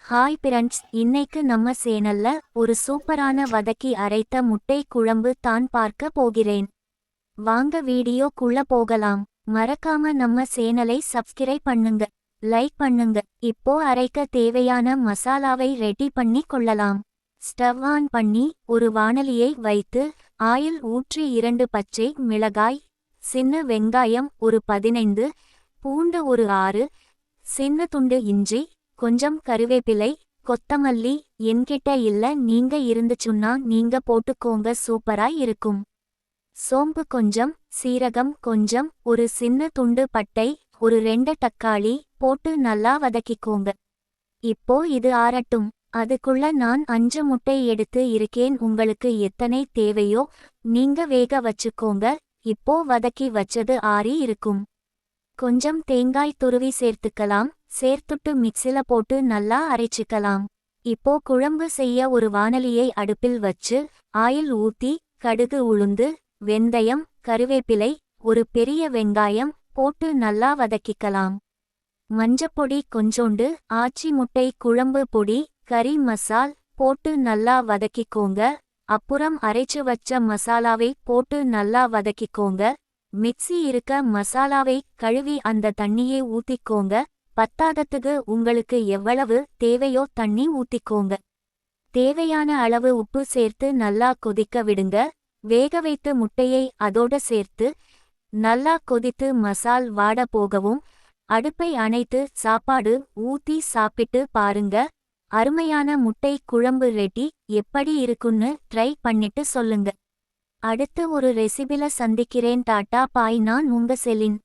Hi friends, இன்னைக்கு நம்ம சேனல்ல ஒரு சூப்பரான வதக்கி அரைத்த முட்டை குழம்பு தான் பார்க்க போகிறேன். வாங்க வீடியோக்குள்ள போகலாம். மறக்காம நம்ம சேனலை சப்ஸ்கிரைப் பண்ணுங்க, லைக் பண்ணுங்க. இப்போ அரைக்க தேவையான மசாலாவை ரெடி பண்ணி கொள்ளலாம். ஸ்டவ் ஆன் பண்ணி ஒரு வாணலியை வைத்து ஆயில் ஊற்றி 2 பச்சை மிளகாய், சின்ன வெங்காயம் ஒரு 15, பூண்டு ஒரு 6, சின்ன துண்டு இஞ்சி, கொஞ்சம் கருவேப்பிலை, கொத்தமல்லி என்கிட்ட இல்ல, நீங்க இருந்துச்சுன்னா நீங்க போட்டுக்கோங்க, சூப்பராய் இருக்கும். சோம்பு கொஞ்சம், சீரகம் கொஞ்சம், ஒரு சின்ன துண்டு பட்டை, ஒரு 2 தக்காளி போட்டு நல்லா வதக்கிக்கோங்க. இப்போ இது ஆறட்டும். அதுக்குள்ள நான் 5 முட்டை எடுத்து இருக்கேன், உங்களுக்கு எத்தனை தேவையோ நீங்க வேக வச்சுக்கோங்க. இப்போ வதக்கி வச்சது ஆறி இருக்கும். கொஞ்சம் தேங்காய் துருவி சேர்த்துக்கலாம். சேர்த்துட்டு மிக்ஸில போட்டு நல்லா அரைச்சிக்கலாம். இப்போ குழம்பு செய்ய ஒரு வாணலியை அடுப்பில் வச்சு ஆயில் ஊத்தி கடுகு, உளுந்து, வெந்தயம், கருவேப்பிலை, ஒரு பெரிய வெங்காயம் போட்டு நல்லா வதக்கிக்கலாம். மஞ்சப்பொடி கொஞ்சோண்டு, ஆச்சி முட்டை குழம்பு பொடி, கறி மசால் போட்டு நல்லா வதக்கிக்கோங்க. அப்புறம் அரைச்சு வச்ச மசாலாவை போட்டு நல்லா வதக்கிக்கோங்க. மிக்ஸி இருக்க மசாலாவை கழுவி அந்த தண்ணியை ஊத்திக்கோங்க. பத்தாதத்துக்கு உங்களுக்கு எவ்வளவு தேவையோ தண்ணி ஊத்திக்கோங்க. தேவையான அளவு உப்பு சேர்த்து நல்லா கொதிக்க விடுங்க. வேக வைத்த முட்டையை அதோட சேர்த்து நல்லா கொதித்து மசால் வாட போகவும் அடுப்பை அணைத்து சாப்பாடு ஊத்தி சாப்பிட்டு பாருங்க. அருமையான முட்டை குழம்பு ரெடி. எப்படி இருக்குன்னு ட்ரை பண்ணிட்டு சொல்லுங்க. அடுத்து ஒரு ரெசிபில சந்திக்கிறேன். டாடா பாய். நான் உங்க செலின்.